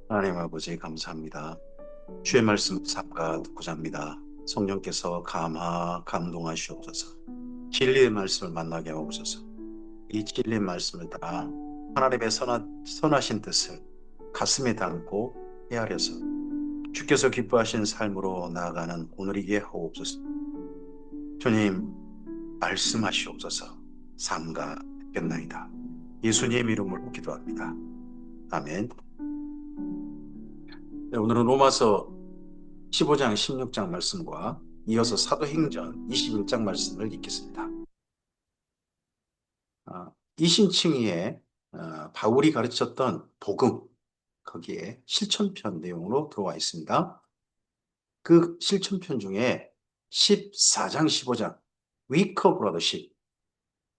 하나님 아버지 감사합니다. 주의 말씀 삼가 듣고자 합니다. 성령께서 감동하시옵소서. 진리의 말씀을 만나게 하옵소서. 이 진리의 말씀을 따라 하나님의 선하신 뜻을 가슴에 담고 헤아려서 주께서 기뻐하신 삶으로 나아가는 오늘이게 하옵소서. 주님 말씀하시옵소서. 삼가 듣겠나이다. 예수님 이름으로 기도합니다. 아멘. 네, 오늘은 로마서 15장, 16장 말씀과 이어서 사도행전 21장 말씀을 읽겠습니다. 이신칭의의 바울이 가르쳤던 복음, 거기에 실천편 내용으로 들어와 있습니다. 그 실천편 중에 14장, 15장, 위커 브라더십,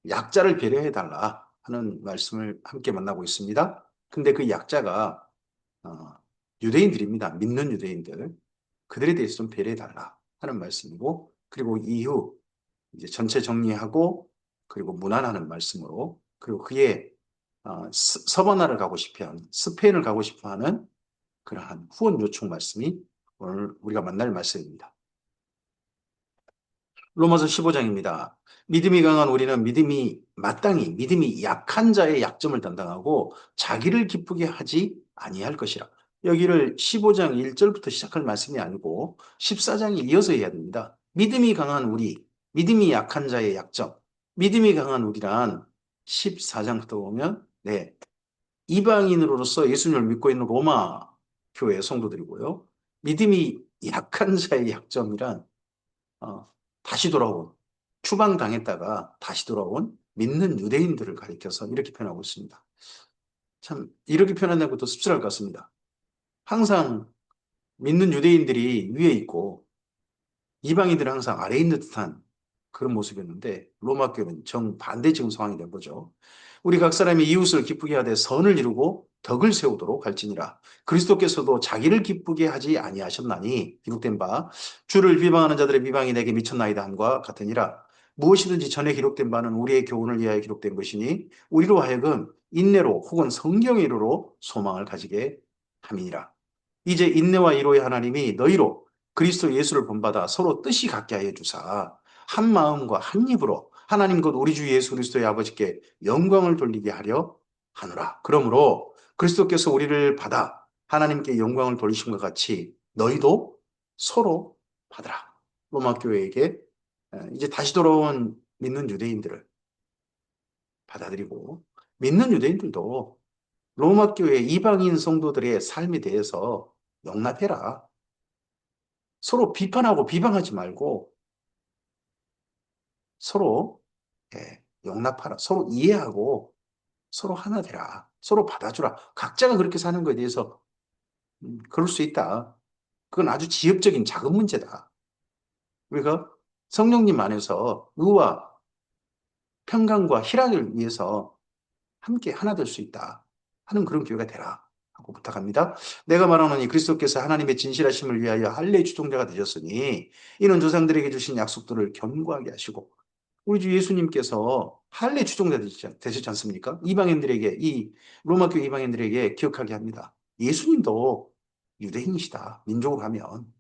약자를 배려해달라 하는 말씀을 함께 만나고 있습니다. 근데 그 약자가 어, 유대인들입니다. 믿는 유대인들. 그들에 대해서 좀 배려해달라 하는 말씀이고, 그리고 이후 이제 전체 정리하고, 그리고 문안하는 말씀으로, 그리고 그의 서바나를 가고 싶어 하는, 스페인을 가고 싶어 하는 그러한 후원 요청 말씀이 오늘 우리가 만날 말씀입니다. 로마서 15장입니다. 믿음이 강한 우리는 마땅히 믿음이 약한 자의 약점을 담당하고 자기를 기쁘게 하지 아니할 것이라. 여기를 15장 1절부터 시작할 말씀이 아니고 14장에 이어서 해야 됩니다. 믿음이 강한 우리, 믿음이 약한 자의 약점. 믿음이 강한 우리란 14장부터 보면 네, 이방인으로서 예수님을 믿고 있는 로마 교회 성도들이고요. 믿음이 약한 자의 약점이란 어, 다시 돌아온, 추방당했다가 다시 돌아온 믿는 유대인들을 가리켜서 이렇게 표현하고 있습니다. 참, 이렇게 표현하는 것도 씁쓸할 것 같습니다. 항상 믿는 유대인들이 위에 있고 이방인들은 항상 아래에 있는 듯한 그런 모습이었는데 로마 교회는 정반대 지금 상황이 된 거죠. 우리 각 사람이 이웃을 기쁘게 하되 선을 이루고 덕을 세우도록 할지니라. 그리스도께서도 자기를 기쁘게 하지 아니하셨나니 기록된 바 주를 비방하는 자들의 비방이 내게 미쳤나이다 함과 같으니라. 무엇이든지 전에 기록된 바는 우리의 교훈을 위하여 기록된 것이니 우리로 하여금 인내로 혹은 성경의 이로로 소망을 가지게 함이니라. 이제 인내와 이로의 하나님이 너희로 그리스도 예수를 본받아 서로 뜻이 같게 하여 주사 한 마음과 한 입으로 하나님 곧 우리 주 예수 그리스도의 아버지께 영광을 돌리게 하려 하노라. 그러므로 그리스도께서 우리를 받아 하나님께 영광을 돌리신 것 같이 너희도 서로 받으라. 로마 교회에게 이제 다시 돌아온 믿는 유대인들을 받아들이고 믿는 유대인들도 로마 교회 이방인 성도들의 삶에 대해서 용납해라. 서로 비판하고 비방하지 말고 서로 용납하라. 서로 이해하고 서로 하나 되라. 서로 받아주라. 각자가 그렇게 사는 것에 대해서 그럴 수 있다. 그건 아주 지엽적인 작은 문제다. 우리가 성령님 안에서 의와 평강과 희락을 위해서 함께 하나 될 수 있다 하는 그런 교회가 되라 하고 부탁합니다. 내가 말하노니 그리스도께서 하나님의 진실하심을 위하여 할례의 주종자가 되셨으니 이는 조상들에게 주신 약속들을 견고하게 하시고 우리 주 예수님께서 할례 주종자 되셨지 않습니까? 이방인들에게 이 로마 교회 이방인들에게 기억하게 합니다. 예수님도 유대인이시다. 민족으로 하면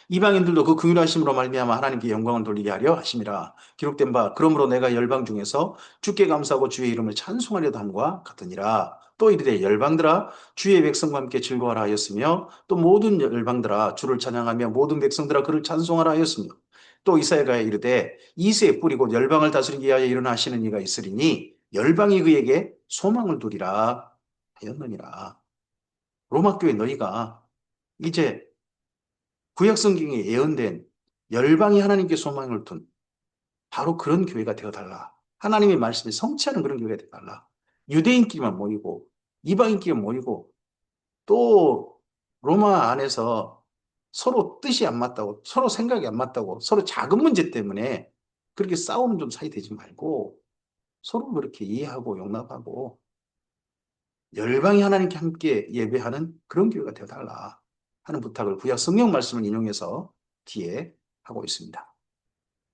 이방인들도 그 긍휼하심으로 말미암아 하나님께 영광을 돌리게 하려 하심이라 기록된 바 그러므로 내가 열방 중에서 주께 감사하고 주의 이름을 찬송하려다 함과 같으니라. 또 이르되 열방들아 주의 백성과 함께 즐거워하라 하였으며 또 모든 열방들아 주를 찬양하며 모든 백성들아 그를 찬송하라 하였으며 또 이사야가 이르되 이새의 뿌리 곧 열방을 다스리기 위하여 일어나시는 이가 있으리니 열방이 그에게 소망을 두리라 하였느니라. 로마 교회 너희가 이제 구약 성경에 예언된 열방이 하나님께 소망을 둔 바로 그런 교회가 되어달라. 하나님의 말씀에 성취하는 그런 교회가 되어달라. 유대인끼리만 모이고 이방인끼리만 모이고 또 로마 안에서 서로 뜻이 안 맞다고 서로 생각이 안 맞다고 서로 작은 문제 때문에 그렇게 싸우는 좀 사이 되지 말고 서로 그렇게 이해하고 용납하고 열방이 하나님께 함께 예배하는 그런 교회가 되어달라 하는 부탁을 구약 성경 말씀을 인용해서 뒤에 하고 있습니다.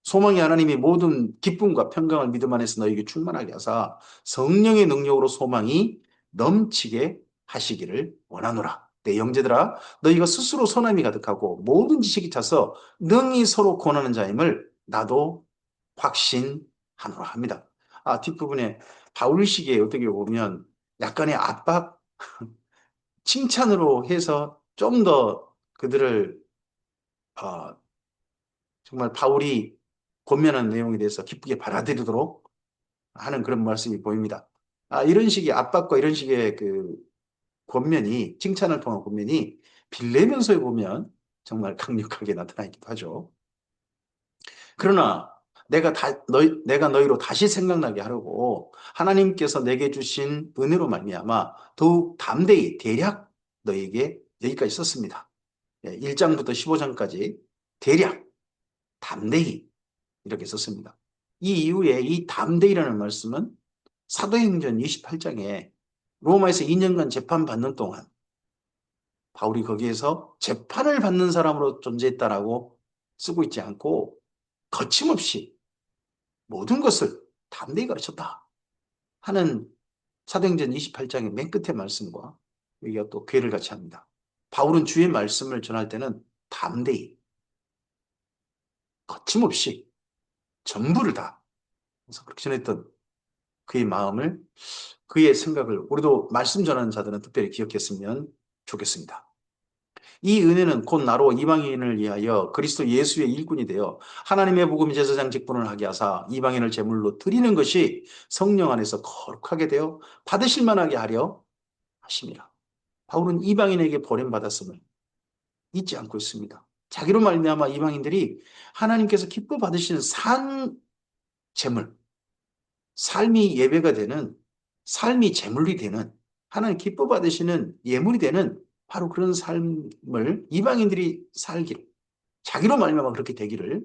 소망이 하나님이 모든 기쁨과 평강을 믿음 안에서 너에게 충만하게 하사 성령의 능력으로 소망이 넘치게 하시기를 원하노라. 내 형제들아, 너희가 스스로 선함이 가득하고 모든 지식이 차서 능히 서로 권하는 자임을 나도 확신하노라 합니다. 뒷부분에 바울식에 어떻게 보면 약간의 압박, 칭찬으로 해서 좀 더 그들을 어, 정말 바울이 권면한 내용에 대해서 기쁘게 받아들이도록 하는 그런 말씀이 보입니다. 이런 식의 압박과 이런 식의 그 권면이, 칭찬을 통한 권면이 빌레면서에 보면 정말 강력하게 나타나기도 하죠. 그러나 내가 너희로 다시 생각나게 하려고 하나님께서 내게 주신 은혜로 말미암아 더욱 담대히 대략 너희에게 여기까지 썼습니다. 1장부터 15장까지 대략 담대히 이렇게 썼습니다. 이 이후에 이 담대히라는 말씀은 사도행전 28장에 로마에서 2년간 재판받는 동안 바울이 거기에서 재판을 받는 사람으로 존재했다라고 쓰고 있지 않고 거침없이 모든 것을 담대히 가르쳤다 하는 사도행전 28장의 맨 끝의 말씀과 여기가 또 괴를 같이 합니다. 바울은 주의 말씀을 전할 때는 담대히 거침없이 전부를 다 그래서 그렇게 전했던 그의 마음을 그의 생각을 우리도 말씀 전하는 자들은 특별히 기억했으면 좋겠습니다. 이 은혜는 곧 나로 이방인을 위하여 그리스도 예수의 일꾼이 되어 하나님의 복음 제사장 직분을 하게 하사 이방인을 제물로 드리는 것이 성령 안에서 거룩하게 되어 받으실 만하게 하려 하심이라. 바울은 이방인에게 버림받았음을 잊지 않고 있습니다. 자기로 말미암아 이방인들이 하나님께서 기뻐 받으시는 산 제물, 삶이 예배가 되는, 삶이 제물이 되는, 하나님 기뻐 받으시는 예물이 되는 바로 그런 삶을 이방인들이 살기를, 자기로 말미암아 그렇게 되기를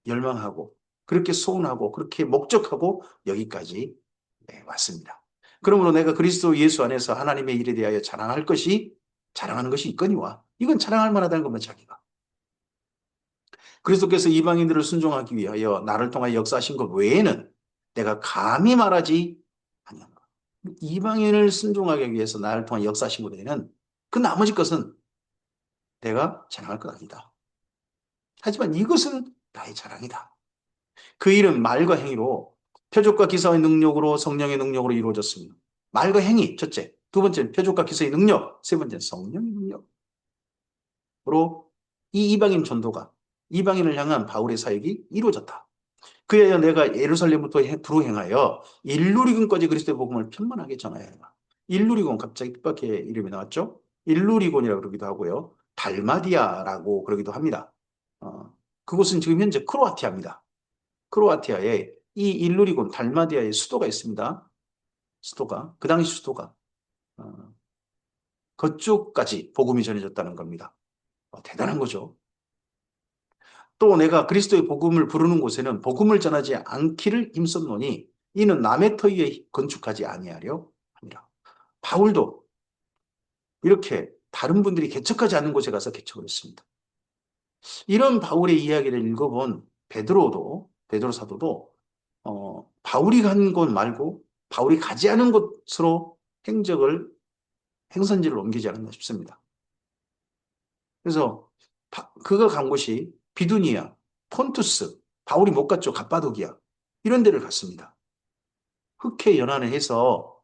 열망하고, 그렇게 소원하고, 그렇게 목적하고 여기까지 왔습니다. 그러므로 내가 그리스도 예수 안에서 하나님의 일에 대하여 자랑하는 것이 있거니와, 이건 자랑할 만하다는 겁니다, 자기가. 그리스도께서 이방인들을 순종하기 위하여 나를 통하여 역사하신 것 외에는 내가 감히 말하지 아니하노라. 이방인을 순종하기 위해서 나를 통하여 역사하신 것 외에는 그 나머지 것은 내가 자랑할 것 아니다. 하지만 이것은 나의 자랑이다. 그 일은 말과 행위로 표적과 기사의 능력으로 성령의 능력으로 이루어졌습니다. 말과 행위, 첫째. 두 번째는 표적과 기사의 능력. 세 번째는 성령의 능력으로 이 이방인 전도가 이방인을 향한 바울의 사역이 이루어졌다. 그에 의하여 내가 예루살렘부터 두루 행하여 일루리곤까지 그리스도의 복음을 편만하게 전하여야 한다. 일루리곤 갑자기 뜻밖의 이름이 나왔죠. 일루리곤이라고 그러기도 하고요. 달마디아라고 그러기도 합니다. 그곳은 지금 현재 크로아티아입니다. 크로아티아에 이 일루리곤 달마디아의 수도가 있습니다. 수도가 그 당시 수도가 그쪽까지 복음이 전해졌다는 겁니다. 대단한 거죠. 또 내가 그리스도의 복음을 부르는 곳에는 복음을 전하지 않기를 힘썼노니 이는 남의 터위에 건축하지 아니하려 함이라. 바울도 이렇게 다른 분들이 개척하지 않는 곳에 가서 개척을 했습니다. 이런 바울의 이야기를 읽어본 베드로 사도도 바울이 간 곳 말고 바울이 가지 않은 곳으로 행선지를 옮기지 않았나 싶습니다. 그래서 그가 간 곳이 비두니아, 폰투스, 바울이 못 갔죠. 갑바도기아 이런 데를 갔습니다. 흑해 연안을 해서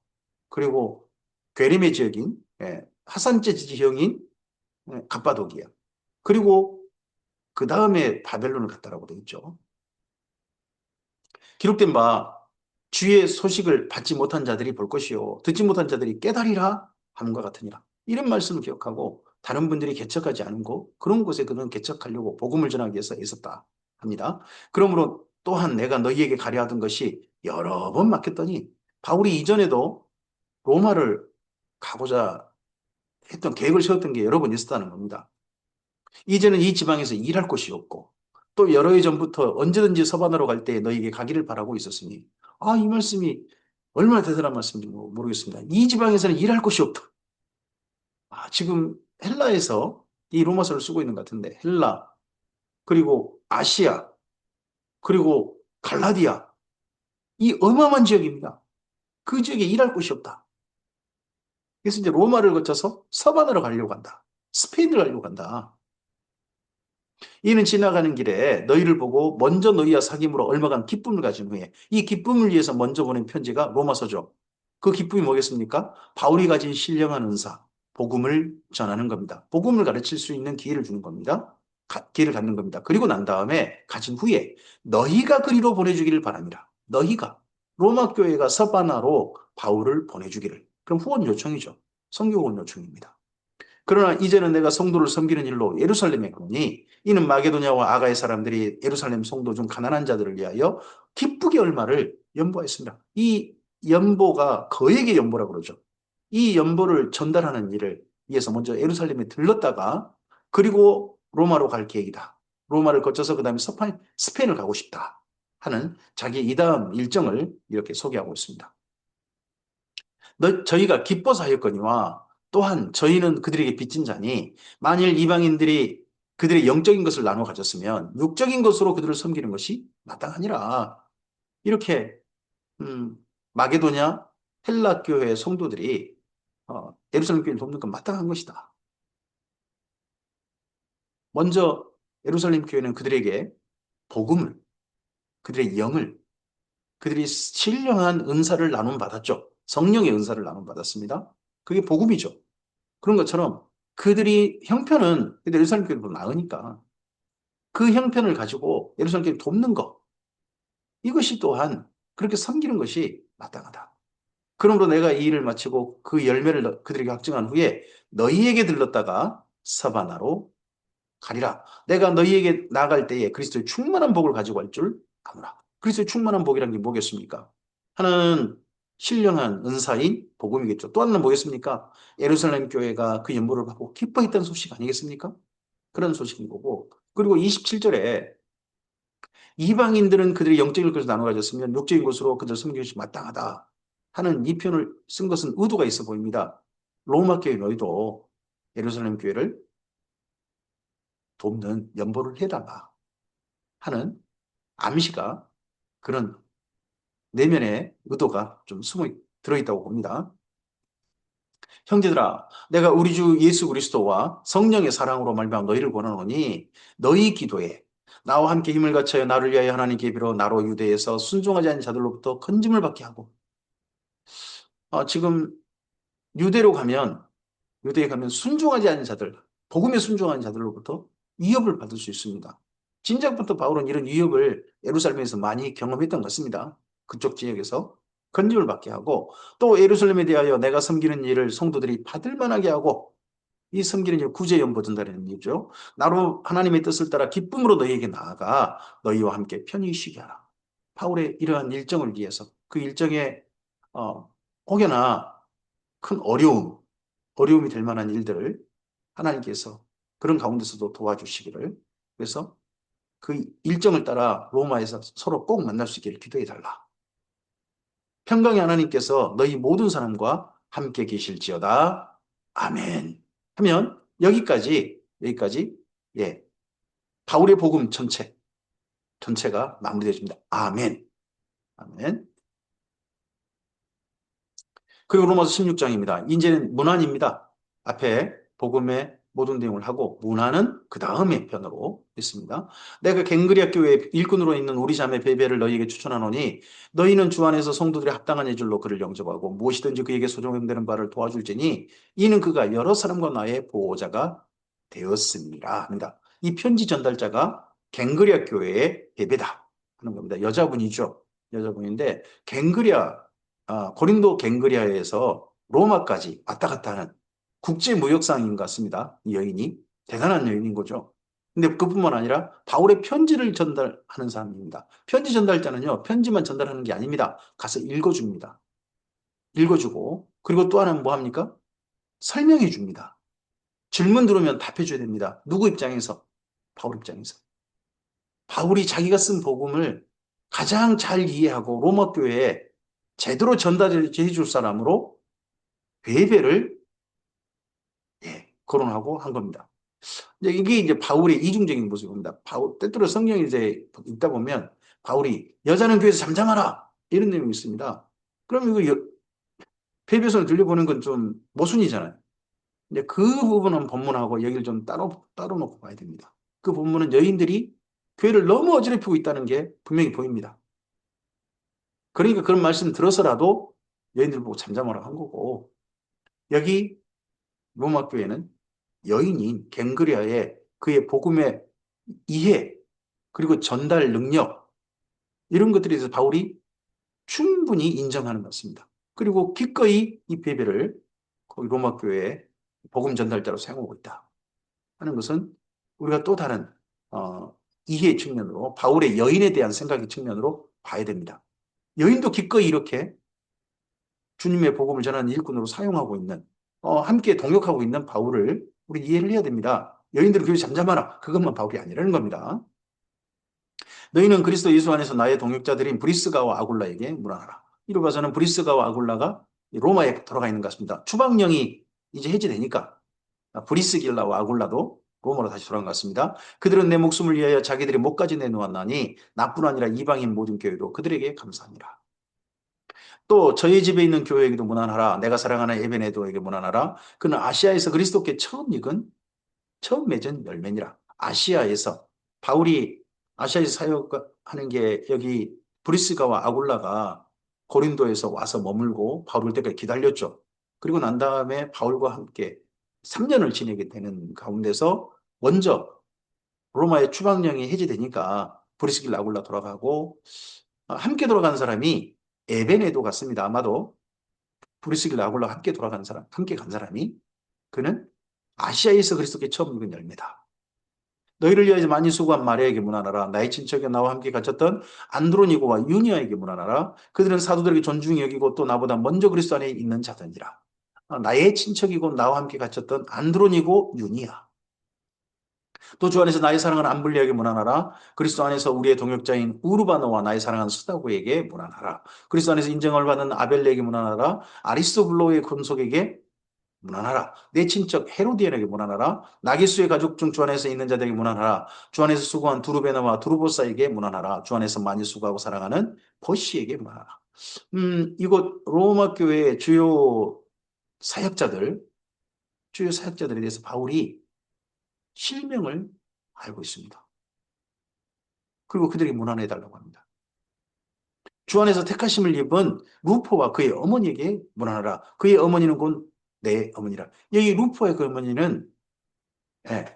그리고 괴림의 지역인 하산제 지형인 갑바도기아 그리고 그 다음에 바벨론을 갔다라고 되어 있죠. 기록된 바 주의 소식을 받지 못한 자들이 볼 것이요 듣지 못한 자들이 깨달으리라 함과 같으니라. 이런 말씀을 기억하고 다른 분들이 개척하지 않은 곳 그런 곳에 그는 개척하려고 복음을 전하기 위해서 애썼다 합니다. 그러므로 또한 내가 너희에게 가려 하던 것이 여러 번 막혔더니 바울이 이전에도 로마를 가고자 했던 계획을 세웠던 게 여러 번 있었다는 겁니다. 이제는 이 지방에서 일할 곳이 없고 또 여러 해 전부터 언제든지 서반으로 갈 때 너희에게 가기를 바라고 있었으니 이 말씀이 얼마나 대단한 말씀인지 모르겠습니다. 이 지방에서는 일할 곳이 없다. 지금 헬라에서 이 로마서를 쓰고 있는 것 같은데 헬라 그리고 아시아 그리고 갈라디아 이 어마어마한 지역입니다. 그 지역에 일할 곳이 없다. 그래서 이제 로마를 거쳐서 서바나로 가려고 한다. 스페인을 가려고 한다. 이는 지나가는 길에 너희를 보고 먼저 너희와 사귐으로 얼마간 기쁨을 가진 후에 이 기쁨을 위해서 먼저 보낸 편지가 로마서죠. 그 기쁨이 뭐겠습니까? 바울이 가진 신령한 은사, 복음을 전하는 겁니다. 복음을 가르칠 수 있는 기회를 주는 겁니다. 기회를 갖는 겁니다. 그리고 난 다음에 가진 후에 너희가 그리로 보내주기를 바랍니다. 너희가 로마 교회가 서바나로 바울을 보내주기를. 그럼 후원 요청이죠. 선교 후원 요청입니다. 그러나 이제는 내가 성도를 섬기는 일로 예루살렘에 가니 이는 마게도냐와 아가의 사람들이 예루살렘 성도 중 가난한 자들을 위하여 기쁘게 얼마를 연보했습니다. 이 연보가 거액의 연보라고 그러죠. 이 연보를 전달하는 일을 위해서 먼저 예루살렘에 들렀다가 그리고 로마로 갈 계획이다. 로마를 거쳐서 그 다음에 스페인을 가고 싶다 하는 자기 이 다음 일정을 이렇게 소개하고 있습니다. 저희가 기뻐서 하였거니와 또한 저희는 그들에게 빚진 자니 만일 이방인들이 그들의 영적인 것을 나눠 가졌으면 육적인 것으로 그들을 섬기는 것이 마땅하니라. 이렇게 마게도냐 헬라 교회 성도들이 예루살렘 교회를 돕는 건 마땅한 것이다. 먼저 예루살렘 교회는 그들에게 복음을, 그들의 영을, 그들이 신령한 은사를 나눔 받았죠. 성령의 은사를 나눔 받았습니다. 그게 복음이죠. 그런 것처럼 그들이 형편은 예루살렘 교회보다 나으니까 그 형편을 가지고 예루살렘 교회를 돕는 것 이것이 또한 그렇게 섬기는 것이 마땅하다. 그러므로 내가 이 일을 마치고 그 열매를 그들에게 확증한 후에 너희에게 들렀다가 사바나로 가리라. 내가 너희에게 나아갈 때에 그리스도의 충만한 복을 가지고 갈 줄 아노라. 그리스도의 충만한 복이라는 게 뭐겠습니까? 하나는 신령한 은사인 복음이겠죠. 또 하나는 뭐겠습니까? 예루살렘 교회가 그 연보를 받고 기뻐했다는 소식 아니겠습니까? 그런 소식인 거고. 그리고 27절에 이방인들은 그들의 영적인 것을 나눠 가졌으면 육적인 것으로 그들을 섬기는 것이 마땅하다 하는 이 표현을 쓴 것은 의도가 있어 보입니다. 로마 교회 너희도 예루살렘 교회를 돕는 연보를 해달라 하는 암시가 그런 내면의 의도가 좀 숨어 들어있다고 봅니다. 형제들아, 내가 우리 주 예수 그리스도와 성령의 사랑으로 말미암아 너희를 권하노니 너희 기도에 나와 함께 힘을 갖춰 나를 위하여 하나님께 빌어 나로 유대에서 순종하지 않은 자들로부터 건짐을 받게 하고 지금 유대로 가면 유대에 가면 순종하지 않은 자들, 복음에 순종하는 자들로부터 위협을 받을 수 있습니다. 진작부터 바울은 이런 위협을 예루살렘에서 많이 경험했던 것 같습니다. 그쪽 지역에서 건짐을 받게 하고 또 예루살렘에 대하여 내가 섬기는 일을 성도들이 받을 만하게 하고 이 섬기는 일 구제연보 전달하는 일이죠. 나로 하나님의 뜻을 따라 기쁨으로 너희에게 나아가 너희와 함께 편히 쉬게 하라. 바울의 이러한 일정을 위해서 그 일정에 혹여나 큰 어려움이 될 만한 일들을 하나님께서 그런 가운데서도 도와주시기를 그래서 그 일정을 따라 로마에서 서로 꼭 만날 수 있기를 기도해 달라. 평강의 하나님께서 너희 모든 사람과 함께 계실지어다. 아멘. 하면 여기까지 예 바울의 복음 전체가 마무리되어집니다. 아멘. 아멘. 그리고 로마서 16장입니다. 이제는 문안입니다. 앞에 복음의 모든 내용을 하고 문안은 그 다음에 편으로 있습니다. 내가 갱그리아 교회 일꾼으로 있는 우리 자매 베베를 너희에게 추천하노니 너희는 주 안에서 성도들의 합당한 예절로 그를 영접하고 무엇이든지 그에게 소정되는 바를 도와줄지니 이는 그가 여러 사람과 나의 보호자가 되었습니다. 합니다. 이 편지 전달자가 갱그리아 교회의 베베다 하는 겁니다. 여자분이죠. 여자분인데 갱그리아 고린도 갱그리아에서 로마까지 왔다 갔다 하는 국제무역상인 것 같습니다. 이 여인이. 대단한 여인인 거죠. 근데 그뿐만 아니라 바울의 편지를 전달하는 사람입니다. 편지 전달자는요, 편지만 전달하는 게 아닙니다. 가서 읽어줍니다. 읽어주고, 그리고 또 하나는 뭐 합니까? 설명해 줍니다. 질문 들으면 답해줘야 됩니다. 누구 입장에서? 바울 입장에서. 바울이 자기가 쓴 복음을 가장 잘 이해하고 로마 교회에 제대로 전달해 줄 사람으로 베베를 거론하고 한 겁니다. 이게 이제 바울의 이중적인 모습입니다. 때때로 성경에 이제 읽다 보면 바울이 여자는 교회에서 잠잠하라 이런 내용이 있습니다. 그럼 이거 페이비에서는 들려보는 건 좀 모순이잖아요. 근데 그 부분은 본문하고 여기를 좀 따로 놓고 봐야 됩니다. 그 본문은 여인들이 교회를 너무 어지럽히고 있다는 게 분명히 보입니다. 그러니까 그런 말씀 들어서라도 여인들 보고 잠잠하라고 한 거고, 여기 로마 교회는 여인인 갱그리아의 그의 복음의 이해, 그리고 전달 능력, 이런 것들에 대해서 바울이 충분히 인정하는 것 같습니다. 그리고 기꺼이 이 베베를 거기 로마 교회의 복음 전달자로 사용하고 있다 하는 것은 우리가 또 다른 어, 이해 측면으로 바울의 여인에 대한 생각의 측면으로 봐야 됩니다. 여인도 기꺼이 이렇게 주님의 복음을 전하는 일꾼으로 사용하고 있는 함께 동역하고 있는 바울을 우리 이해를 해야 됩니다. 여인들은 교회 잠잠하라. 그것만 바울이 아니라는 겁니다. 너희는 그리스도 예수 안에서 나의 동역자들인 브리스가와 아굴라에게 물어나라. 이로 봐서는 브리스가와 아굴라가 로마에 돌아가 있는 것 같습니다. 추방령이 이제 해제되니까 브리스길라와 아굴라도 로마로 다시 돌아간 것 같습니다. 그들은 내 목숨을 위하여 자기들의 목까지 내놓았나니 나뿐 아니라 이방인 모든 교회도 그들에게 감사하니라. 또 저희 집에 있는 교회에게도 문안하라. 내가 사랑하는 에베네도에게 문안하라. 그는 아시아에서 그리스도께 처음 맺은 열매니라. 아시아에서 바울이 아시아에서 사역하는 게 여기 브리스가와 아굴라가 고린도에서 와서 머물고 바울 올 때까지 기다렸죠. 그리고 난 다음에 바울과 함께 3년을 지내게 되는 가운데서 먼저 로마의 추방령이 해제되니까 브리스길라 아굴라 돌아가고 함께 돌아간 사람이 에베네도 같습니다. 아마도 브리스길라 아굴라 함께 돌아간 사람, 함께 간 사람이 그는 아시아에서 그리스도께 처음 읽은 열매다. 너희를 위하여 많이 수고한 마리아에게 문안하라. 나의 친척이 나와 함께 갇혔던 안드로니고와 유니아에게 문안하라. 그들은 사도들에게 존중히 여기고 또 나보다 먼저 그리스도 안에 있는 자들이라. 나의 친척이고 나와 함께 갇혔던 안드로니고 유니아. 또 주 안에서 나의 사랑하는 암블리에게 문안하라. 그리스도 안에서 우리의 동역자인 우르바노와 나의 사랑하는 스다고에게 문안하라. 그리스도 안에서 인정을 받는 아벨레에게 문안하라. 아리스토블로의 권속에게 문안하라. 내 친척 헤로디에게 문안하라. 나기수의 가족 중 주 안에서 있는 자들에게 문안하라. 주 안에서 수고한 두루베나와 두루보사에게 문안하라. 주 안에서 많이 수고하고 사랑하는 보시에게 문안하라. 이곳 로마 교회의 주요 사역자들에 대해서 바울이 실명을 알고 있습니다. 그리고 그들에게 문안해 달라고 합니다. 주 안에서 택하심을 입은 루포와 그의 어머니에게 문안하라. 그의 어머니는 곧 내 어머니라. 여기 루포의 그 어머니는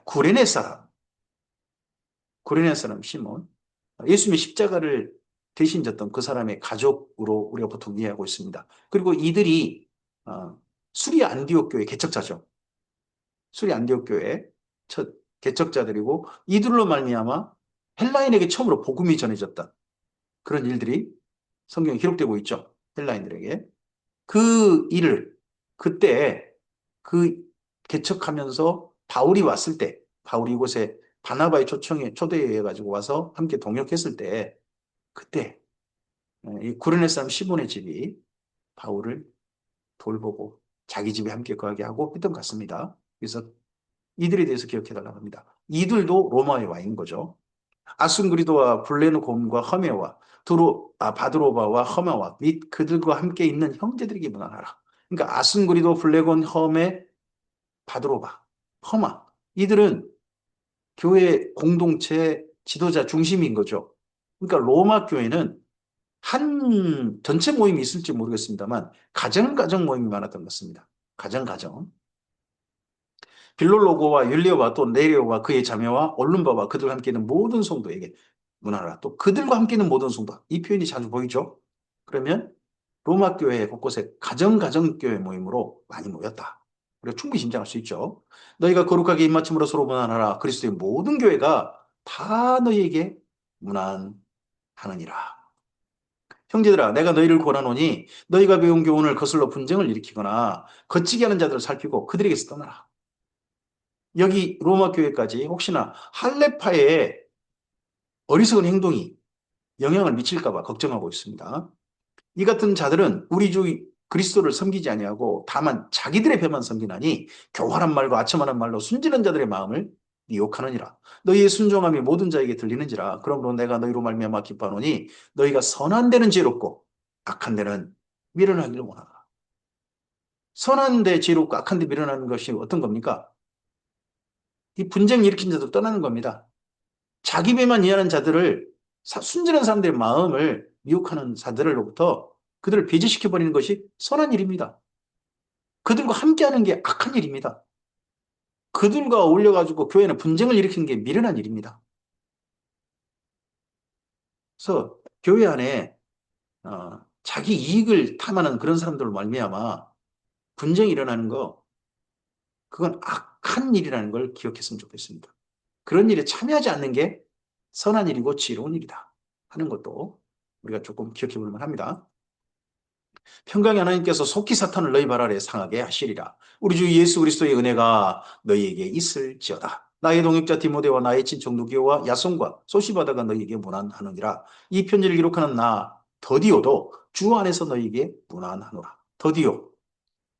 구레네 사람 시몬, 예수님의 십자가를 대신 졌던 그 사람의 가족으로 우리가 보통 이해하고 있습니다. 그리고 이들이 수리 안디옥 교회 개척자죠. 수리 안디옥 교회 첫 개척자들이고 이들로 말미암아 헬라인에게 처음으로 복음이 전해졌다. 그런 일들이 성경에 기록되고 있죠. 헬라인들에게. 그 일을 그때 그 개척하면서 바울이 왔을 때 바울이 이곳에 바나바의 초대에 의해 가지고 와서 함께 동역했을 때 그때 이 구레네 사람 시몬의 집이 바울을 돌보고 자기 집에 함께 거하게 하고 했던 것 같습니다. 그래서 이들에 대해서 기억해 달라고 합니다. 이들도 로마에 와 있는 거죠. 아순그리도와 블레누곰과 허메와 바드로바와 허메와 및 그들과 함께 있는 형제들에게 문안하라. 그러니까 아순그리도, 블레곤, 허메, 바드로바, 허마 이들은 교회 공동체 지도자 중심인 거죠. 그러니까 로마 교회는 한 전체 모임이 있을지 모르겠습니다만 가정 모임이 많았던 것 같습니다. 가정. 빌롤로고와 율리오와 또 네레오와 그의 자매와 올lum바와 그들과 함께 있는 모든 성도에게 문하라. 또 그들과 함께 있는 모든 성도. 이 표현이 자주 보이죠? 그러면 로마 교회 곳곳에 가정 교회 모임으로 많이 모였다. 우리가 충분히 짐작할 수 있죠. 너희가 거룩하게 입맞춤으로 서로 문안하라. 그리스도의 모든 교회가 다 너희에게 문안하느니라. 형제들아, 내가 너희를 권하노니 너희가 배운 교훈을 거슬러 분쟁을 일으키거나 거치게 하는 자들을 살피고 그들에게서 떠나라. 여기 로마 교회까지 혹시나 할례파의 어리석은 행동이 영향을 미칠까 봐 걱정하고 있습니다. 이 같은 자들은 우리 주 그리스도를 섬기지 아니하고 다만 자기들의 배만 섬기나니 교활한 말과 아첨하는 말로 순진한 자들의 마음을 미혹하느니라. 너희의 순종함이 모든 자에게 들리는지라. 그러므로 내가 너희로 말미암아 기뻐하노니 너희가 선한 데는 지혜롭고 악한 데는 미련하기를 원하노라. 선한 데 지혜롭고 악한 데 밀어나는 것이 어떤 겁니까? 이 분쟁 일으킨 자도 떠나는 겁니다. 자기 배만 이해하는 자들을, 순진한 사람들의 마음을 미혹하는 자들로부터 그들을 배제시켜버리는 것이 선한 일입니다. 그들과 함께하는 게 악한 일입니다. 그들과 어울려가지고 교회는 분쟁을 일으키는 게 미련한 일입니다. 그래서 교회 안에 자기 이익을 탐하는 그런 사람들로 말미암아 분쟁이 일어나는 거, 그건 악한 일이라는 걸 기억했으면 좋겠습니다. 그런 일에 참여하지 않는 게 선한 일이고 지혜로운 일이다 하는 것도 우리가 조금 기억해 볼 만합니다. 평강의 하나님께서 속히 사탄을 너희 발 아래 상하게 하시리라. 우리 주 예수 그리스도의 은혜가 너희에게 있을지어다. 나의 동역자 디모데와 나의 친척 누기오와 야손과 소시바다가 너희에게 문안하느니라. 이 편지를 기록하는 나 더디오도 주 안에서 너희에게 문안하노라. 더디오,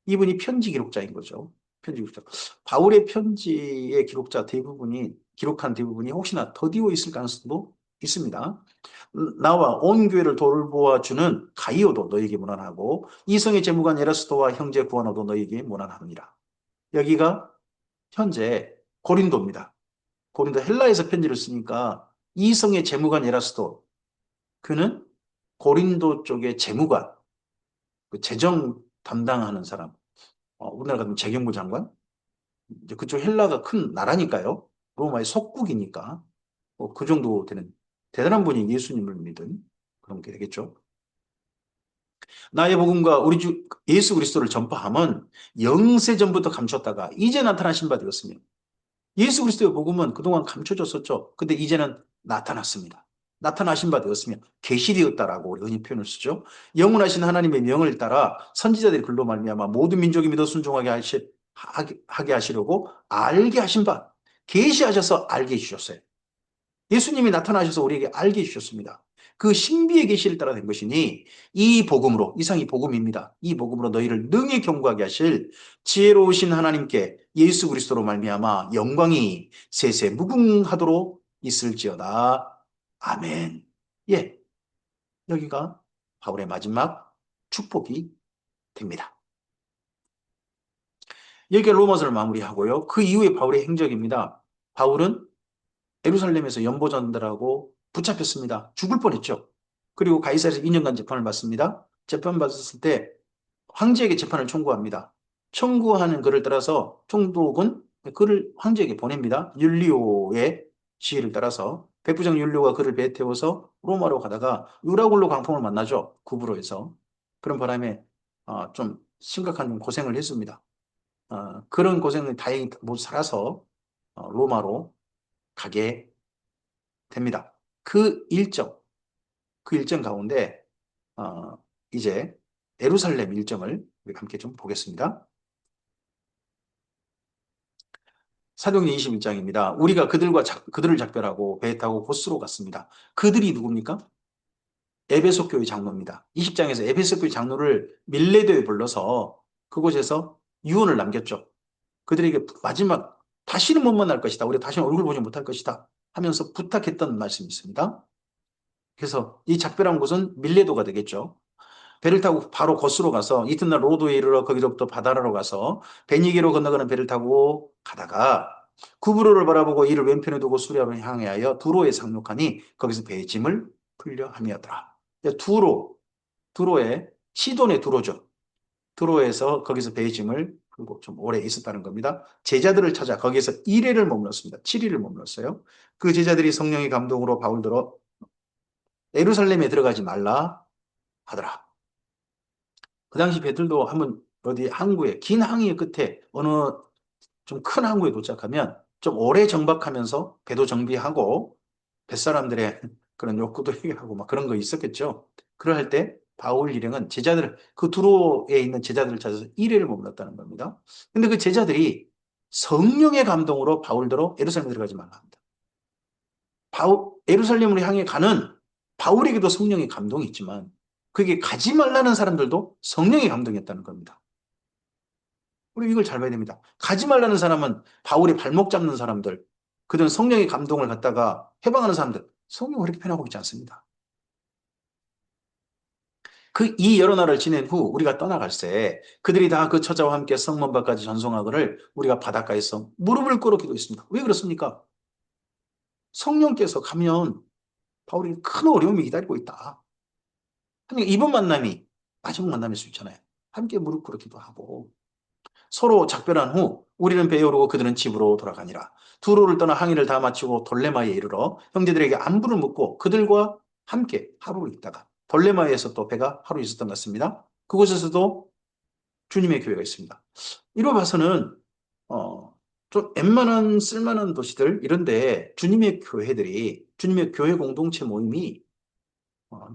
이분이 편지 기록자인 거죠. 편지 기록자. 바울의 편지의 기록자 대부분이, 기록한 대부분이 혹시나 더디오 있을 가능성도 있습니다. 나와 온 교회를 돌보아 주는 가이오도 너에게 문안하고 이성의 재무관 에라스도와 형제 구하노도 너에게 문안하느니라. 여기가 현재 고린도입니다. 고린도 헬라에서 편지를 쓰니까 이성의 재무관 에라스도, 그는 고린도 쪽의 재무관, 그 재정 담당하는 사람, 우리나라 같은 재경부 장관, 이제 그쪽 헬라가 큰 나라니까요. 로마의 속국이니까 그 정도 되는 대단한 분이 예수님을 믿은 그런 게 되겠죠. 나의 복음과 우리 주 예수 그리스도를 전파함은 영세 전부터 감췄다가 이제 나타나신 바 되었으며, 예수 그리스도의 복음은 그동안 감춰졌었죠. 근데 이제는 나타났습니다. 나타나신 바 되었으며 계시되었다라고 우리 흔히 표현을 쓰죠. 영원하신 하나님의 명을 따라 선지자들이 글로 말미암아 모든 민족이 믿어 순종하게 하게 하시려고 알게 하신 바, 계시하셔서 알게 해주셨어요. 예수님이 나타나셔서 우리에게 알게 해주셨습니다. 그 신비의 계시를 따라 된 것이니 이 복음으로, 이상이 복음입니다. 이 복음으로 너희를 능히 경고하게 하실 지혜로우신 하나님께 예수 그리스도로 말미암아 영광이 세세 무궁하도록 있을지어다. 아멘. 예, 여기가 바울의 마지막 축복이 됩니다. 여기가 로마서를 마무리하고요. 그 이후에 바울의 행적입니다. 바울은 예루살렘에서 연보전들하고 붙잡혔습니다. 죽을 뻔했죠. 그리고 가이사르에서 2년간 재판을 받습니다. 재판받았을 때 황제에게 재판을 청구합니다. 청구하는 글을 따라서 총독은 글을 황제에게 보냅니다. 율리오의 지휘를 따라서 백부장 율리오가 그를 배에 태워서 로마로 가다가 유라굴로 강풍을 만나죠. 구브로에서. 그런 바람에 좀 심각한 고생을 했습니다. 그런 고생을 다행히 못 살아서 로마로 가게 됩니다. 그 일정 가운데 이제 예루살렘 일정을 우리 함께 좀 보겠습니다. 사도행전 21장입니다. 우리가 그들을 작별하고 배에 타고 고스로 갔습니다. 그들이 누굽니까? 에베소 교회 장로입니다. 20장에서 에베소 교회 장로를 밀레도에 불러서 그곳에서 유언을 남겼죠. 그들에게 마지막 다시는 못 만날 것이다. 우리가 다시는 얼굴 보지 못할 것이다 하면서 부탁했던 말씀이 있습니다. 그래서 이 작별한 곳은 밀레도가 되겠죠. 배를 타고 바로 거스로 가서 이튿날 로도에 이르러 거기서부터 바다라로 가서 베니게로 건너가는 배를 타고 가다가 구브로를 바라보고 이를 왼편에 두고 수리아로 향하여 두로에 상륙하니 거기서 배의 짐을 풀려 함이었더라. 두로에 시돈의 두로죠. 두로에서 거기서 배의 짐을 풀고 좀 오래 있었다는 겁니다. 제자들을 찾아 거기에서 1회를 머물렀습니다. 7일을 머물렀어요. 그 제자들이 성령의 감동으로 바울들어 예루살렘에 들어가지 말라 하더라. 그 당시 배들도 한번 어디 항구에, 긴 항해 끝에 어느 좀 큰 항구에 도착하면 좀 오래 정박하면서 배도 정비하고 뱃사람들의 그런 욕구도 해결하고 막 그런 거 있었겠죠. 그럴 때 바울 일행은 그 두로에 있는 제자들을 찾아서 1회를 머물렀다는 겁니다. 근데 그 제자들이 성령의 감동으로 바울더러 예루살렘에 들어가지 말라 합니다. 예루살렘으로 향해 가는 바울에게도 성령의 감동이 있지만 그게 가지 말라는 사람들도 성령의 감동이었다는 겁니다. 우리 이걸 잘 봐야 됩니다. 가지 말라는 사람은 바울의 발목 잡는 사람들, 그들은 성령의 감동을 갖다가 해방하는 사람들, 성경을 그렇게 표현하고 있지 않습니다. 이 여러 날을 지낸 후 우리가 떠나갈새 그들이 다 그 처자와 함께 성문밖까지 전송하거늘 우리가 바닷가에서 무릎을 꿇어 기도했습니다. 왜 그렇습니까? 성령께서 가면 바울이 큰 어려움이 기다리고 있다. 그러니까 이번 만남이 마지막 만남일 수 있잖아요. 함께 무릎 꿇어 기도하고 서로 작별한 후 우리는 배에 오르고 그들은 집으로 돌아가니라. 두로를 떠나 항해를 다 마치고 돌레마에 이르러 형제들에게 안부를 묻고 그들과 함께 하루를 있다가 돌레마에서 또 배가 하루 있었던 것 같습니다. 그곳에서도 주님의 교회가 있습니다. 이로 봐서는 좀 웬만한 쓸만한 도시들 이런데 주님의 교회들이 주님의 교회 공동체 모임이 어,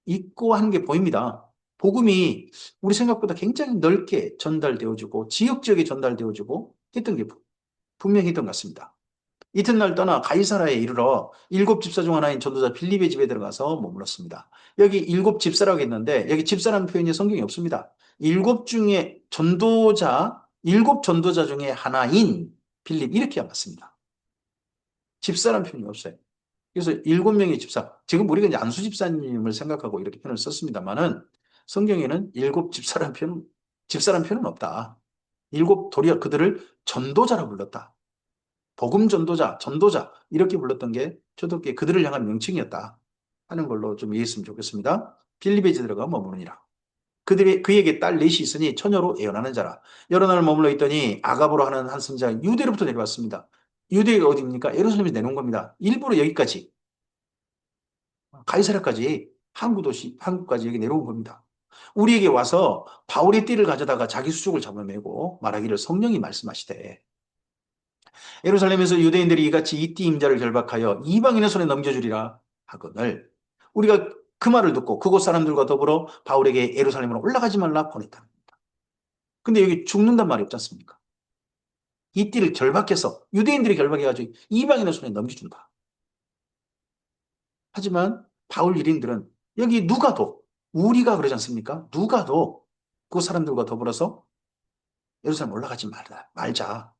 있고 하는 게 보입니다. 복음이 우리 생각보다 굉장히 넓게 전달되어지고 지역지역에 전달되어지고 했던 게 분명히 있던 것 같습니다. 이튿날 떠나 가이사라에 이르러 일곱 집사 중 하나인 전도자 빌립의 집에 들어가서 머물렀습니다. 여기 일곱 집사라고 했는데 여기 집사라는 표현이 성경에 없습니다. 일곱 전도자 중에 하나인 빌립 이렇게 맞습니다. 집사라는 표현이 없어요. 그래서 일곱 명의 집사, 지금 우리가 이제 안수 집사님을 생각하고 이렇게 표현을 썼습니다만은 성경에는 일곱 집사란 표현은 없다. 일곱 도리어 그들을 전도자라 불렀다. 복음 전도자, 전도자 이렇게 불렀던 게 초대교회 그들을 향한 명칭이었다 하는 걸로 좀 이해했으면 좋겠습니다. 빌립에 들어가 머무르니라. 그에게 딸 넷이 있으니 처녀로 애원하는 자라. 여러 날 머물러 있더니 아가보로 하는 한 선지자가 유대로부터 내려왔습니다. 유대가 어디입니까? 예루살렘에서 내려온 겁니다. 일부러 여기까지 가이사랴까지 한국까지 여기 내려온 겁니다. 우리에게 와서 바울의 띠를 가져다가 자기 수족을 잡아매고 말하기를 성령이 말씀하시되 예루살렘에서 유대인들이 이같이 이 띠 임자를 결박하여 이방인의 손에 넘겨주리라 하거늘 우리가 그 말을 듣고 그곳 사람들과 더불어 바울에게 예루살렘으로 올라가지 말라 보냈다. 근데 여기 죽는단 말이 없지 않습니까? 이 띠를 결박해서 유대인들이 결박해가지고 이방인의 손에 넘겨준다. 하지만 바울 일행들은 여기 누가도 우리가 그러지 않습니까? 누가도 그 사람들과 더불어서 예루살렘 올라가지 말자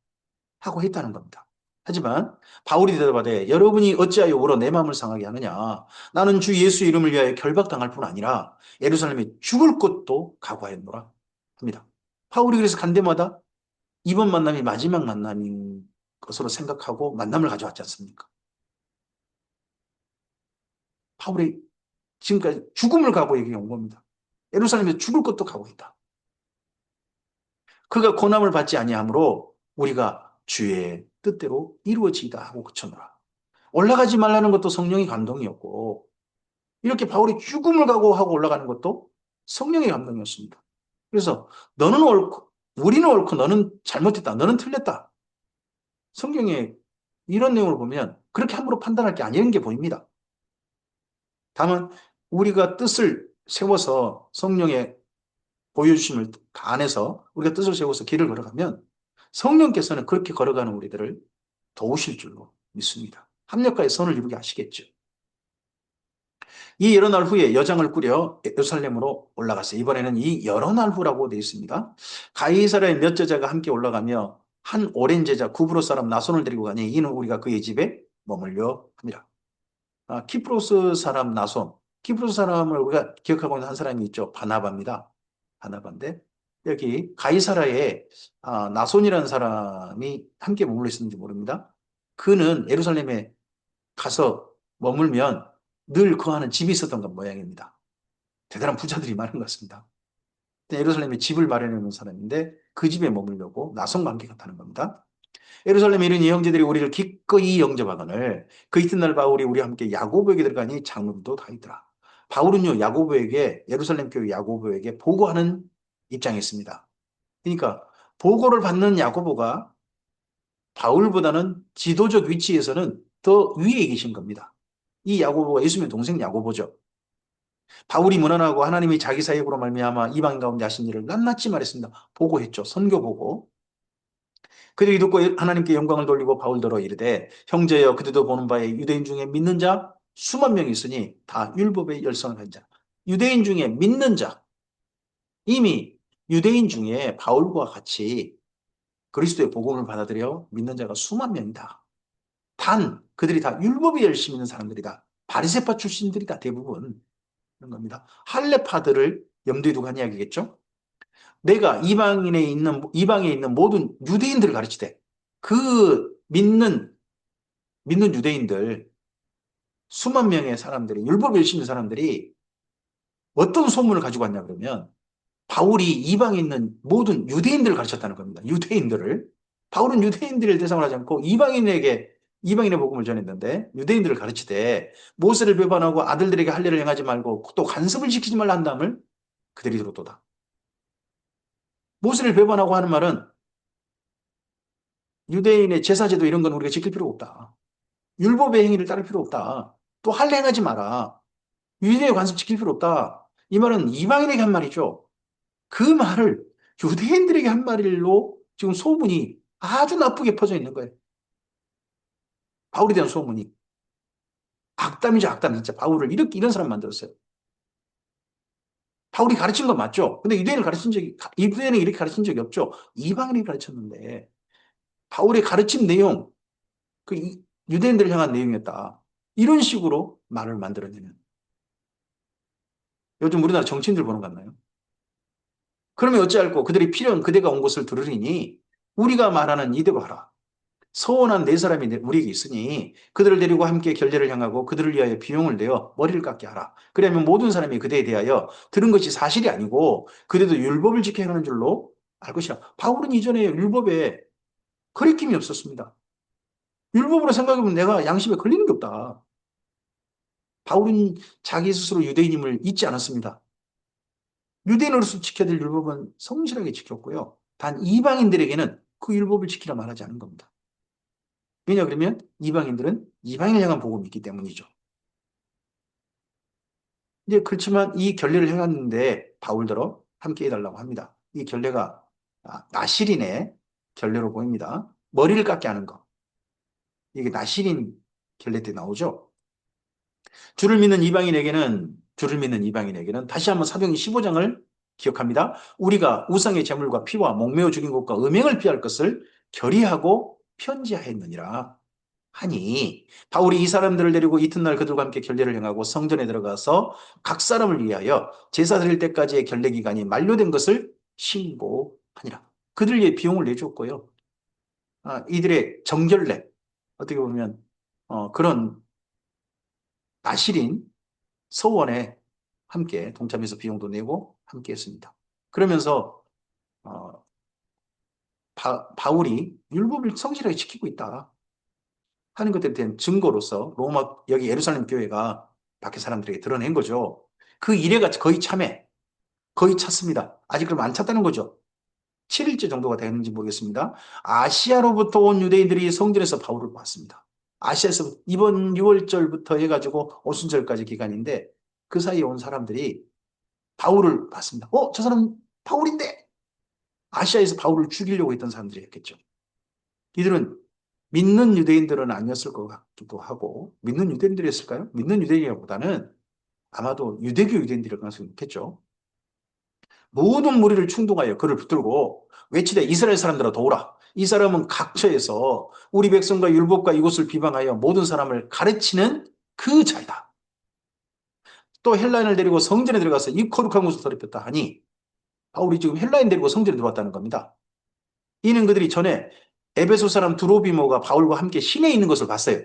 하고 했다는 겁니다. 하지만 바울이 대답하되 여러분이 어찌하여 울어 내 마음을 상하게 하느냐? 나는 주 예수 이름을 위하여 결박당할 뿐 아니라 예루살렘에 죽을 것도 각오하였노라 합니다. 바울이 그래서 간 데마다 이번 만남이 마지막 만남인 것으로 생각하고 만남을 가져왔지 않습니까? 바울이 지금까지 죽음을 각오해 온 겁니다. 예루살렘에 죽을 것도 각오했다. 그가 고난을 받지 아니하므로 우리가 주의 뜻대로 이루어지다 하고 그쳐노라. 올라가지 말라는 것도 성령의 감동이었고 이렇게 바울이 죽음을 각오하고 올라가는 것도 성령의 감동이었습니다. 그래서 너는 옳고 우리는 옳고 너는 잘못했다. 너는 틀렸다. 성경에 이런 내용을 보면 그렇게 함부로 판단할 게 아니라는 게 보입니다. 다만 우리가 뜻을 세워서 성령의 보여주심을 안에서 우리가 뜻을 세워서 길을 걸어가면 성령께서는 그렇게 걸어가는 우리들을 도우실 줄로 믿습니다. 합력과의 선을 이루게 하시겠죠. 이 여러 날 후에 여장을 꾸려 예루살렘으로 올라갔어요. 이번에는 이 여러 날 후라고 되어 있습니다. 가이사랴의 몇 제자가 함께 올라가며 한 오랜 제자 구브로 사람 나손을 데리고 가니 이는 우리가 그의 집에 머물려 합니다. 키프로스 사람 나손, 키프로스 사람을 우리가 기억하고 있는 한 사람이 있죠. 바나바입니다. 바나바인데 여기 가이사라에 나손이라는 사람이 함께 머물러 있었는지 모릅니다. 그는 예루살렘에 가서 머물면 늘 거하는 집이 있었던 것 모양입니다. 대단한 부자들이 많은 것 같습니다. 예루살렘에 집을 마련해 놓은 사람인데 그 집에 머물려고 나손과 함께 갔다는 겁니다. 예루살렘에 이른 이 형제들이 우리를 기꺼이 영접하거늘 그 이튿날 바울이 우리와 함께 야고보에게 들어가니 장로들도 다 있더라. 바울은요 야고보에게 예루살렘 교회 야고보에게 보고하는 입장에 있습니다. 그러니까 보고를 받는 야고보가 바울보다는 지도적 위치에서는 더 위에 계신 겁니다. 이 야고보가 예수님의 동생 야고보죠. 바울이 무난하고 하나님이 자기 사역으로 말미암아 이방 가운데 하신 일을 낱낱이 말했습니다. 보고했죠. 선교 보고. 그들이 듣고 하나님께 영광을 돌리고 바울더러 이르되 형제여 그들도 보는 바에 유대인 중에 믿는 자 수만 명이 있으니 다 율법의 열성을 가진 자. 유대인 중에 믿는 자. 이미 유대인 중에 바울과 같이 그리스도의 복음을 받아들여 믿는 자가 수만 명이다. 단 그들이 다 율법에 열심히 있는 사람들이다. 바리새파 출신들이다 대부분. 겁니다. 할례파들을 염두에 두고 한 이야기겠죠? 내가 이방에 있는 모든 유대인들을 가르치되 그 믿는 유대인들 수만 명의 사람들이 율법 열심히 사람들이 어떤 소문을 가지고 왔냐 그러면 바울이 이방에 있는 모든 유대인들을 가르쳤다는 겁니다. 유대인들을. 바울은 유대인들을 대상으로 하지 않고 이방인의 복음을 전했는데 유대인들을 가르치되 모세를 배반하고 아들들에게 할례를 행하지 말고 또 간섭을 지키지 말라 한다음을 그들이 들었도다. 모세를 배반하고 하는 말은 유대인의 제사제도 이런 건 우리가 지킬 필요 없다. 율법의 행위를 따를 필요 없다. 또 할례 행하지 마라. 유대의 관습 지킬 필요 없다. 이 말은 이방인에게 한 말이죠. 그 말을 유대인들에게 한 말로 지금 소문이 아주 나쁘게 퍼져 있는 거예요. 바울에 대한 소문이. 악담이죠, 악담. 진짜 바울을 이런 사람 만들었어요. 바울이 가르친 건 맞죠? 근데 유대인은 이렇게 가르친 적이 없죠. 이방인이 가르쳤는데, 바울의 가르친 내용, 유대인들을 향한 내용이었다. 이런 식으로 말을 만들어내는. 요즘 우리나라 정치인들 보는 것 같나요? 그러면 어찌할꼬 그들이 필요한 그대가 온 것을 들으리니 우리가 말하는 이대로 하라. 서원한 네 사람이 우리에게 있으니 그들을 데리고 함께 결례를 향하고 그들을 위하여 비용을 내어 머리를 깎게 하라. 그러면 모든 사람이 그대에 대하여 들은 것이 사실이 아니고 그대도 율법을 지켜야 하는 줄로 알 것이라. 바울은 이전에 율법에 거리낌이 없었습니다. 율법으로 생각해보면 내가 양심에 걸리는 게 없다. 바울은 자기 스스로 유대인임을 잊지 않았습니다. 유대인으로서 지켜야 될 율법은 성실하게 지켰고요. 단 이방인들에게는 그 율법을 지키라 말하지 않은 겁니다. 왜냐 그러면 이방인들은 이방인을 향한 복음이 있기 때문이죠. 이제 그렇지만 이 결례를 행했는데 바울더러 함께 해달라고 합니다. 이 결례가 나실인의 결례로 보입니다. 머리를 깎게 하는 거. 이게 나실인 결례 때 나오죠. 주를 믿는 이방인에게는 다시 한번 사도행 15장을 기억합니다. 우리가 우상의 제물과 피와 목매어 죽인 것과 음행을 피할 것을 결의하고 편지하였느니라 하니 바울이 이 사람들을 데리고 이튿날 그들과 함께 결례를 행하고 성전에 들어가서 각 사람을 위하여 제사 드릴 때까지의 결례 기간이 만료된 것을 신고하니라. 그들 위해 비용을 내줬고요. 이들의 정결례 어떻게 보면 그런 나실인 서원에 함께 동참해서 비용도 내고 함께 했습니다. 그러면서 어, 바울이 율법을 성실하게 지키고 있다 하는 것들에 대한 증거로서 여기 예루살렘 교회가 밖에 사람들에게 드러낸 거죠. 그 이래가 거의 찼습니다. 아직 그럼 안 찼다는 거죠. 7일째 정도가 되는지 모르겠습니다. 아시아로부터 온 유대인들이 성전에서 바울을 봤습니다. 아시아에서 이번 6월절부터 해가지고 오순절까지 기간인데 그 사이에 온 사람들이 바울을 봤습니다. 저 사람 바울인데! 아시아에서 바울을 죽이려고 했던 사람들이었겠죠. 이들은 믿는 유대인들은 아니었을 것 같기도 하고, 믿는 유대인들이었을까요? 믿는 유대인이라기보다는 아마도 유대교 유대인들일 가능성이 있겠죠. 모든 무리를 충동하여 그를 붙들고 외치되 이스라엘 사람들아 도우라. 이 사람은 각처에서 우리 백성과 율법과 이곳을 비방하여 모든 사람을 가르치는 그 자이다. 또 헬라인을 데리고 성전에 들어가서 이 거룩한 곳을 더럽혔다 하니 바울이 지금 헬라인 데리고 성전에 들어왔다는 겁니다. 이는 그들이 전에 에베소 사람 드로비모가 바울과 함께 시내에 있는 것을 봤어요.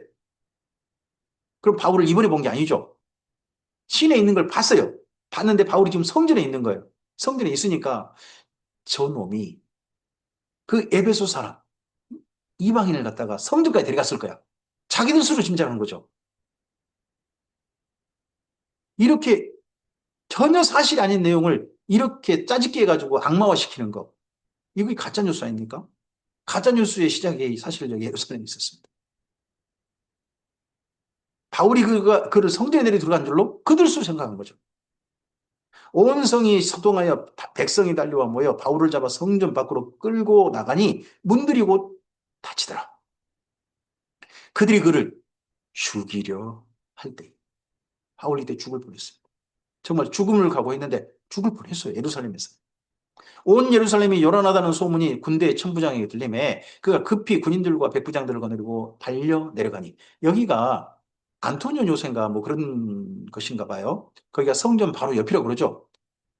그럼 바울을 이번에 본 게 아니죠. 시내에 있는 걸 봤어요. 봤는데 바울이 지금 성전에 있는 거예요. 성전에 있으니까 저 놈이 그 에베소 사람 이방인을 갖다가 성전까지 데려갔을 거야. 자기들 스스로 짐작하는 거죠. 이렇게 전혀 사실이 아닌 내용을 이렇게 짜집게 해가지고 악마화시키는 거. 이게 가짜뉴스 아닙니까? 가짜뉴스의 시작이 사실 여기 예루살렘에 있었습니다. 바울이 그를 성전에 내리 들어간 줄로 그들 수 생각한 거죠. 온 성이 소동하여 백성이 달려와 모여 바울을 잡아 성전 밖으로 끌고 나가니 문들이 곧 닫히더라. 그들이 그를 죽이려 할 때, 바울이 때 죽을 뻔했어요. 정말 죽음을 각오했는데 죽을 뻔했어요. 예루살렘에서. 온 예루살렘이 요란하다는 소문이 군대 천부장에게 들리매 그가 급히 군인들과 백부장들을 거느리고 달려 내려가니 여기가 안토니오 요새인가 뭐 그런 것인가 봐요. 거기가 성전 바로 옆이라고 그러죠.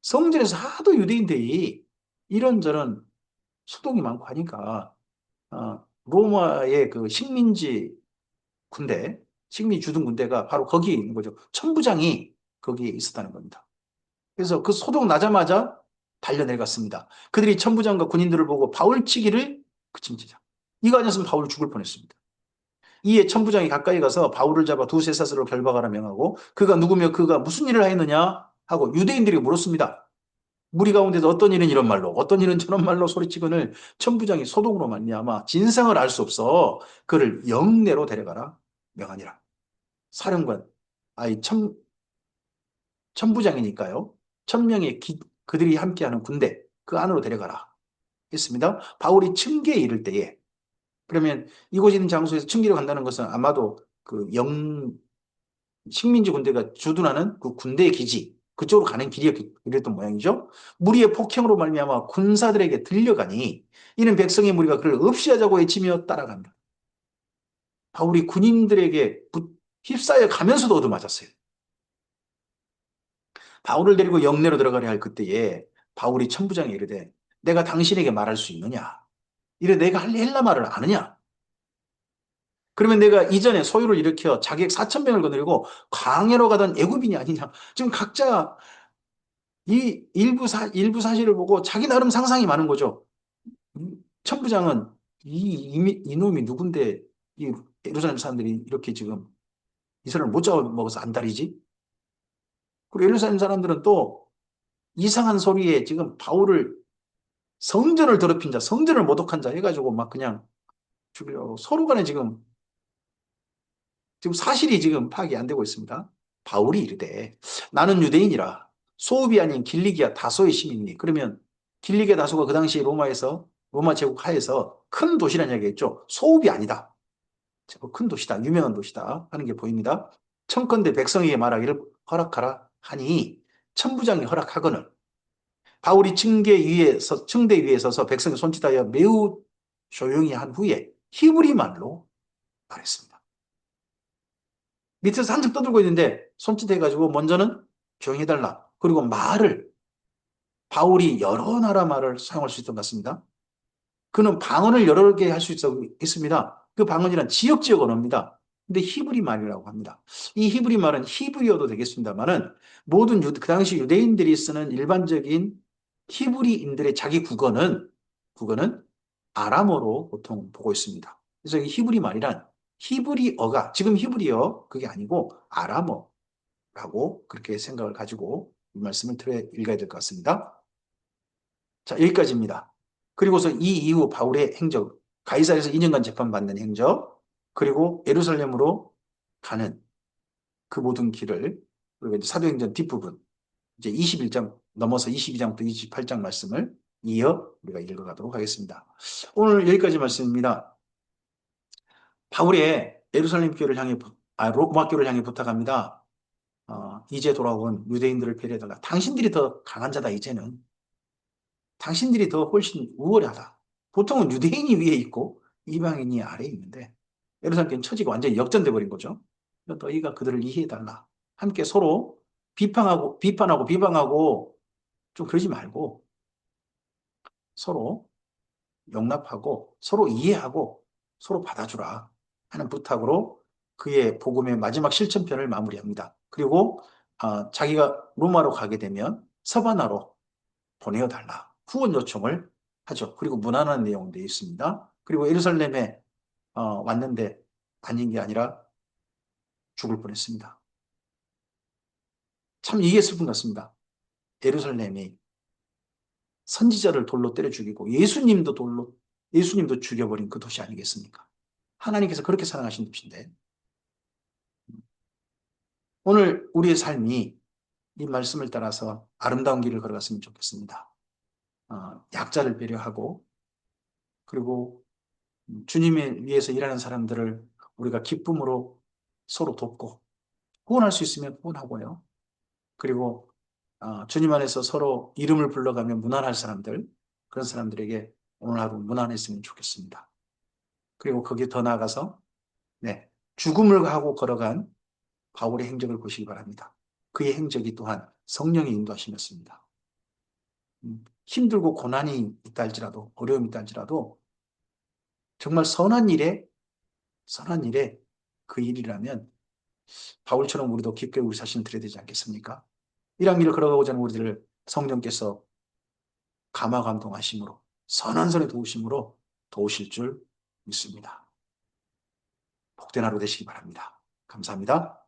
성전에서 하도 유대인들이 이런저런 소동이 많고 하니까 로마의 그 식민지 군대, 식민지 주둔 군대가 바로 거기에 있는 거죠. 천부장이 거기에 있었다는 겁니다. 그래서 그 소동 나자마자 달려내갔습니다. 그들이 천부장과 군인들을 보고 바울 치기를 그칩니다. 이거 아니었으면 바울이 죽을 뻔했습니다. 이에 천부장이 가까이 가서 바울을 잡아 두세 사슬로 결박하라 명하고 그가 누구며 그가 무슨 일을 하였느냐 하고 유대인들에게 물었습니다. 무리 가운데서 어떤 일은 이런 말로 어떤 일은 저런 말로 소리치거늘 천부장이 소동으로 말미암아 진상을 알 수 없어 그를 영내로 데려가라 명하니라. 사령관 아이 천부장이니까요. 천명의 그들이 함께하는 군대 그 안으로 데려가라 했습니다. 바울이 층계에 이를 때에 그러면 이곳 있는 장소에서 층계로 간다는 것은 아마도 그 식민지 군대가 주둔하는 그 군대의 기지 그쪽으로 가는 길이었던 모양이죠. 무리의 폭행으로 말미암아 군사들에게 들려가니 이는 백성의 무리가 그를 없이하자고 외치며 따라간다. 바울이 군인들에게 휩싸여 가면서도 얻어맞았어요. 바울을 데리고 영내로 들어가려 할 그때에 바울이 천부장에 이르되 내가 당신에게 말할 수 있느냐? 이래 내가 헬라 말을 아느냐? 그러면 내가 이전에 소유를 일으켜 자객 4,000명을 거느리고 광야로 가던 애굽인이 아니냐? 지금 각자 이 일부 사실을 보고 자기 나름 상상이 많은 거죠. 천부장은 이놈이 누군데 이 예루살렘 사람들이 이렇게 지금 이 사람을 못 잡아먹어서 안달이지? 그리고 예루살렘 사람들은 또 이상한 소리에 지금 바울을 성전을 더럽힌 자, 성전을 모독한 자 해가지고 막 그냥 죽이려고 서로 간에 지금 사실이 지금 파악이 안 되고 있습니다. 바울이 이르되 나는 유대인이라 소읍이 아닌 길리기아 다소의 시민이니 그러면 길리기아 다소가 그 당시 로마 제국 하에서 큰 도시라는 이야기겠죠. 소읍이 아니다. 큰 도시다. 유명한 도시다 하는 게 보입니다. 청컨대 백성에게 말하기를 허락하라 하니 천부장이 허락하거늘 바울이 층대 위에 서서 백성의 손짓하여 매우 조용히 한 후에 히브리 말로 말했습니다. 밑에서 한참 떠들고 있는데 손짓해가지고 먼저는 조용히 해달라. 그리고 바울이 여러 나라 말을 사용할 수 있던 것 같습니다. 그는 방언을 여러 개 할 수 있습니다. 그 방언이란 지역 언어입니다. 근데 히브리 말이라고 합니다. 이 히브리 말은 히브리어도 되겠습니다만은 그 당시 유대인들이 쓰는 일반적인 히브리인들의 자기 국어는 아람어로 보통 보고 있습니다. 그래서 이 히브리 말이란 히브리어가 지금 히브리어 그게 아니고 아람어라고 그렇게 생각을 가지고 이 말씀을 읽어야 될 것 같습니다. 자, 여기까지입니다. 그리고서 이 이후 바울의 행적, 가이사랴에서 2년간 재판받는 행적, 그리고 예루살렘으로 가는 그 모든 길을, 그리고 이제 사도행전 뒷부분, 이제 21장 넘어서 22장부터 28장 말씀을 이어 우리가 읽어가도록 하겠습니다. 오늘 여기까지 말씀입니다. 바울의 예루살렘 교회를 향해, 로마 교회를 향해 부탁합니다. 이제 돌아온 유대인들을 배려해달라. 당신들이 더 강한 자다, 이제는. 당신들이 더 훨씬 우월하다. 보통은 유대인이 위에 있고 이방인이 아래에 있는데 예루살렘 교회는 처지가 완전히 역전돼 버린 거죠. 너희가 그들을 이해해달라. 함께 서로 비판하고 비방하고 좀 그러지 말고 서로 용납하고 서로 이해하고 서로 받아주라 하는 부탁으로 그의 복음의 마지막 실천편을 마무리합니다. 그리고 자기가 로마로 가게 되면 서바나로 보내어달라. 후원 요청을 하죠. 그리고 무난한 내용도 있습니다. 그리고 예루살렘에 왔는데 아닌 게 아니라 죽을 뻔했습니다. 참 이게 슬픈 것 같습니다. 예루살렘이 선지자를 돌로 때려 죽이고 예수님도 죽여버린 그 도시 아니겠습니까? 하나님께서 그렇게 사랑하신 도시인데 오늘 우리의 삶이 이 말씀을 따라서 아름다운 길을 걸어갔으면 좋겠습니다. 약자를 배려하고 그리고 주님을 위해서 일하는 사람들을 우리가 기쁨으로 서로 돕고 후원할 수 있으면 후원하고요. 그리고 주님 안에서 서로 이름을 불러가며 무난할 사람들 그런 사람들에게 오늘 하루 무난했으면 좋겠습니다. 그리고 거기에 더 나아가서 네, 죽음을 하고 걸어간 바울의 행적을 보시기 바랍니다. 그의 행적이 또한 성령의 인도하심이었습니다. 힘들고 고난이 있다 할지라도, 어려움이 있다 할지라도, 정말 선한 일에 그 일이라면 바울처럼 우리도 깊게 우리 자신을 드려야 되지 않겠습니까? 이런 길을 걸어가고자 하는 우리들을 성령께서 감화감동하심으로 선한 손에 도우심으로 도우실 줄 믿습니다. 복된 하루 되시기 바랍니다. 감사합니다.